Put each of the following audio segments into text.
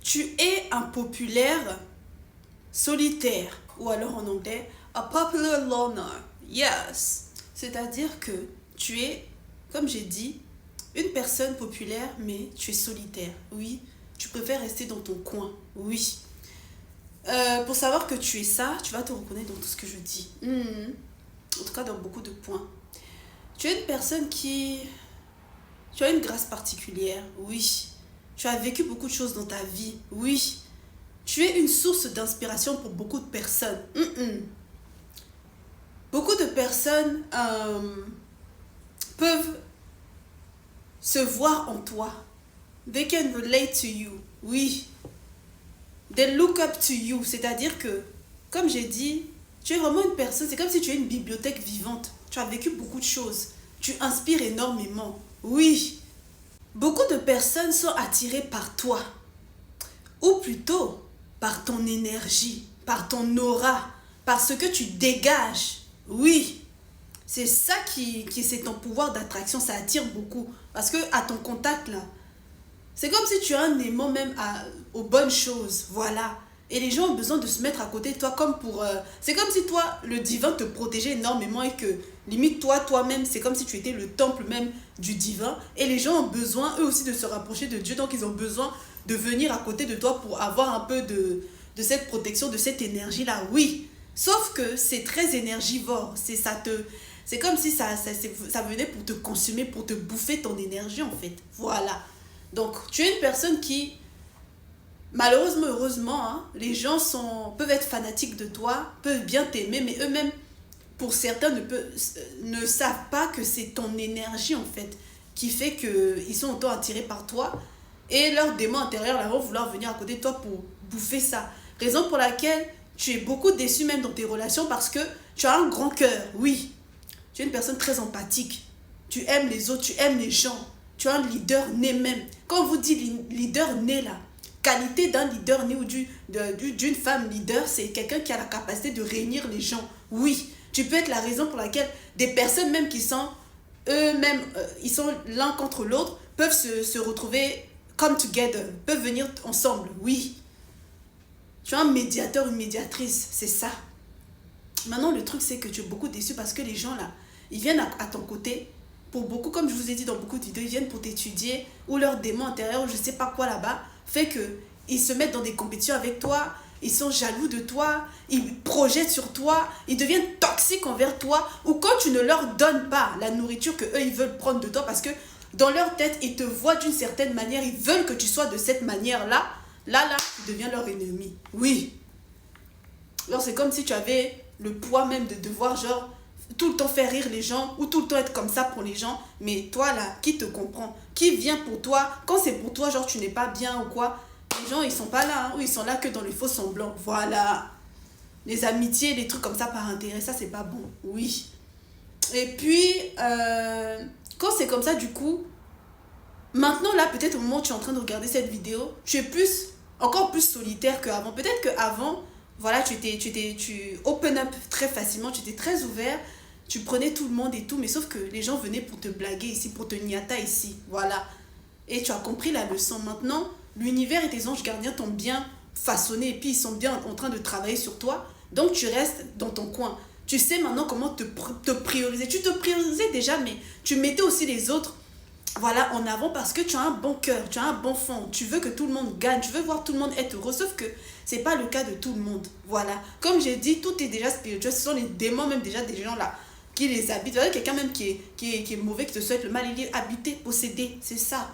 Tu es un populaire solitaire, ou alors en anglais, a popular loner. Yes. C'est-à-dire que tu es, comme j'ai dit, une personne populaire, mais tu es solitaire. Oui. Tu préfères rester dans ton coin. Oui. Pour savoir que tu es ça, tu vas te reconnaître dans tout ce que je dis. En tout cas, dans beaucoup de points. Tu es une personne qui... Tu as une grâce particulière. Oui. Tu as vécu beaucoup de choses dans ta vie. Oui. Tu es une source d'inspiration pour beaucoup de personnes. Beaucoup de personnes peuvent se voir en toi. They can relate to you. Oui. They look up to you. C'est-à-dire que, comme j'ai dit, tu es vraiment une personne, c'est comme si tu es une bibliothèque vivante. Tu as vécu beaucoup de choses. Tu inspires énormément. Oui. Beaucoup de personnes sont attirées par toi. Ou plutôt, par ton énergie, par ton aura, par ce que tu dégages. Oui. C'est ça c'est ton pouvoir d'attraction. Ça attire beaucoup. Parce que à ton contact, là, c'est comme si tu as un aimant même aux bonnes choses. Voilà. Et les gens ont besoin de se mettre à côté de toi comme pour... c'est comme si toi, le divin te protégeait énormément et que limite toi-même, c'est comme si tu étais le temple même du divin. Et les gens ont besoin, eux aussi, de se rapprocher de Dieu. Donc, ils ont besoin de venir à côté de toi pour avoir un peu de cette protection, de cette énergie-là. Oui. Sauf que c'est très énergivore. C'est comme si ça venait pour te consumer, pour te bouffer ton énergie, en fait. Voilà. Donc, tu es une personne qui... Malheureusement, heureusement, hein, les gens peuvent être fanatiques de toi, peuvent bien t'aimer, mais eux-mêmes, pour certains, ne savent pas que c'est ton énergie, en fait, qui fait qu'ils sont autant attirés par toi. Et leur démon intérieur, là, vont vouloir venir à côté de toi pour bouffer ça. Raison pour laquelle tu es beaucoup déçu même dans tes relations parce que tu as un grand cœur, oui. Tu es une personne très empathique. Tu aimes les autres, tu aimes les gens. Tu es un leader né même. Quand on vous dit leader né, là, qualité d'un leader né ou d'une femme leader, c'est quelqu'un qui a la capacité de réunir les gens. Oui, tu peux être la raison pour laquelle des personnes même qui sont eux-mêmes, ils sont l'un contre l'autre, peuvent se retrouver come together, peuvent venir ensemble. Oui, tu es un médiateur, une médiatrice, c'est ça. Maintenant, le truc, c'est que tu es beaucoup déçu parce que les gens là, ils viennent à ton côté. Pour beaucoup, comme je vous ai dit dans beaucoup de vidéos, ils viennent pour t'étudier ou leur démon intérieur ou je sais pas quoi là-bas fait qu'ils se mettent dans des compétitions avec toi, ils sont jaloux de toi, ils projettent sur toi, ils deviennent toxiques envers toi ou quand tu ne leur donnes pas la nourriture que eux ils veulent prendre de toi parce que dans leur tête, ils te voient d'une certaine manière, ils veulent que tu sois de cette manière-là, là, tu deviens leur ennemi. Oui. Alors c'est comme si tu avais le poids même de devoir genre tout le temps faire rire les gens ou tout le temps être comme ça pour les gens, mais toi là, qui te comprend, qui vient pour toi, quand c'est pour toi genre tu n'es pas bien ou quoi, les gens ils sont pas là, hein, ou ils sont là que dans les faux semblants, voilà, les amitiés, les trucs comme ça par intérêt, ça c'est pas bon, oui. Et puis quand c'est comme ça du coup, maintenant là peut-être au moment où tu es en train de regarder cette vidéo, tu es encore plus solitaire qu'avant, peut-être qu'avant, voilà, tu open up très facilement, tu étais très ouvert, tu prenais tout le monde et tout, mais sauf que les gens venaient pour te blaguer ici, pour te niata ici, voilà. Et tu as compris la leçon. Maintenant, l'univers et tes anges gardiens t'ont bien façonné et puis ils sont bien en train de travailler sur toi, donc tu restes dans ton coin. Tu sais maintenant comment te prioriser. Tu te priorisais déjà, mais tu mettais aussi les autres voilà, en avant parce que tu as un bon cœur, tu as un bon fond, tu veux que tout le monde gagne, tu veux voir tout le monde être heureux, sauf que c'est pas le cas de tout le monde, voilà. Comme j'ai dit, tout est déjà spirituel, ce sont les démons même déjà des gens là qui les habitent. Vous voyez, quelqu'un même qui est mauvais, qui te souhaite le mal, il est habité, possédé, c'est ça.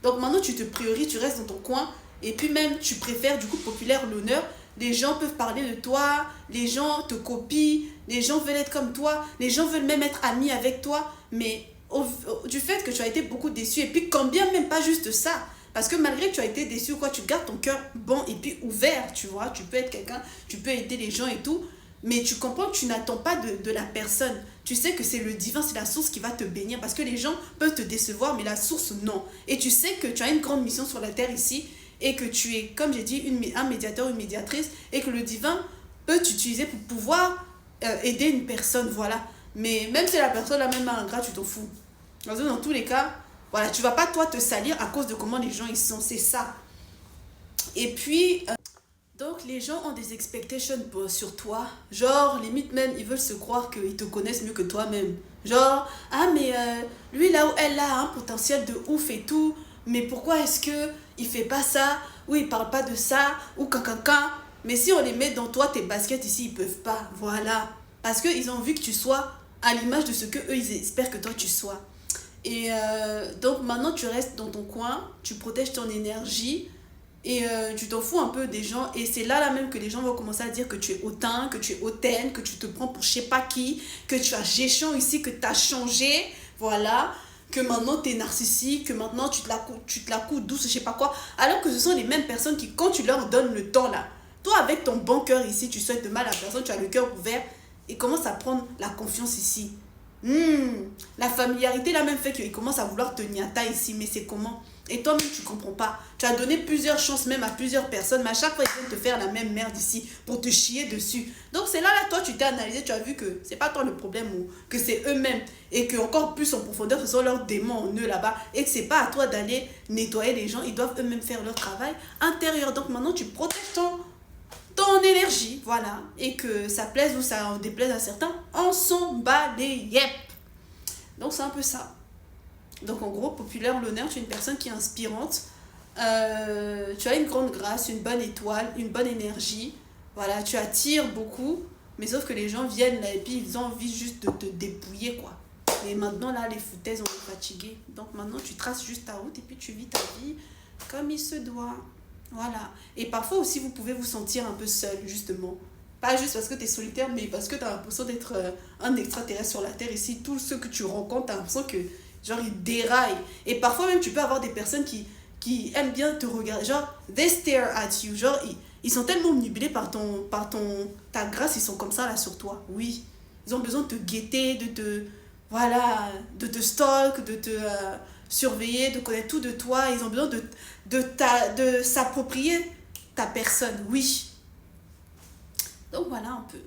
Donc maintenant tu te priorises, tu restes dans ton coin et puis même tu préfères du coup populaire l'honneur. Les gens peuvent parler de toi, les gens te copient, les gens veulent être comme toi, les gens veulent même être amis avec toi, mais du fait que tu as été beaucoup déçu et puis quand bien même pas juste ça parce que malgré que tu as été déçu quoi, tu gardes ton cœur bon et puis ouvert, tu vois, tu peux être quelqu'un, tu peux aider les gens et tout, mais tu comprends que tu n'attends pas de la personne, tu sais que c'est le divin, c'est la source qui va te bénir parce que les gens peuvent te décevoir mais la source non, et tu sais que tu as une grande mission sur la terre ici et que tu es, comme j'ai dit, un médiateur, une médiatrice et que le divin peut t'utiliser pour pouvoir aider une personne, voilà. Mais même si la personne a même un ingrat, tu t'en fous. Dans tous les cas, voilà, tu vas pas toi te salir à cause de comment les gens ils sont, c'est ça. Et puis, donc les gens ont des expectations sur toi. Genre, limite même, ils veulent se croire qu'ils te connaissent mieux que toi-même. Genre, ah mais lui là où elle a un potentiel de ouf et tout. Mais pourquoi est-ce que il fait pas ça? Ou il parle pas de ça? Ou cancancan. Mais si on les met dans toi, tes baskets ici, ils peuvent pas. Voilà. Parce qu'ils ont vu que tu sois à l'image de ce que eux ils espèrent que toi tu sois. Et donc maintenant tu restes dans ton coin, tu protèges ton énergie et tu t'en fous un peu des gens. Et c'est là même que les gens vont commencer à dire que tu es hautain, que tu es hautaine, que tu te prends pour je sais pas qui, que tu as géchant ici, que tu as changé, voilà, que maintenant tu es narcissique, que maintenant tu te la couds douce, je sais pas quoi. Alors que ce sont les mêmes personnes qui, quand tu leur donnes le temps là, toi avec ton bon cœur ici, tu souhaites de mal à la personne, tu as le cœur ouvert et commence à prendre la confiance ici. La familiarité là même fait qu'il commence à vouloir te niata ici, mais c'est comment? Et toi-même tu comprends pas. Tu as donné plusieurs chances même à plusieurs personnes, mais à chaque fois ils viennent te faire la même merde ici pour te chier dessus. Donc c'est là toi tu t'es analysé, tu as vu que c'est pas toi le problème ou que c'est eux-mêmes et que encore plus en profondeur ce sont leurs démons en eux là-bas et que c'est pas à toi d'aller nettoyer les gens, ils doivent eux-mêmes faire leur travail intérieur. Donc maintenant tu protèges ton énergie, voilà, et que ça plaise ou ça en déplaise à certains, on s'en bat les yep. Donc c'est un peu ça. Donc en gros, populaire l'honneur, tu es une personne qui est inspirante, tu as une grande grâce, une bonne étoile, une bonne énergie, voilà, tu attires beaucoup, mais sauf que les gens viennent là et puis ils ont envie juste de te dépouiller quoi. Et maintenant là, les foutaises, on est fatigué. Donc maintenant tu traces juste ta route et puis tu vis ta vie comme il se doit. Voilà. Et parfois aussi, vous pouvez vous sentir un peu seul, justement. Pas juste parce que tu es solitaire, mais parce que tu as l'impression d'être un extraterrestre sur la Terre ici. Tous ceux que tu rencontres, tu as l'impression que, genre, ils déraillent. Et parfois même, tu peux avoir des personnes qui aiment bien te regarder. Genre, they stare at you. Genre, ils sont tellement omnibulés ta grâce, ils sont comme ça, là, sur toi. Oui. Ils ont besoin de te guetter, voilà, de te stalk, de te surveiller, de connaître tout de toi. Ils ont besoin de s'approprier ta personne, oui. Donc voilà un peu.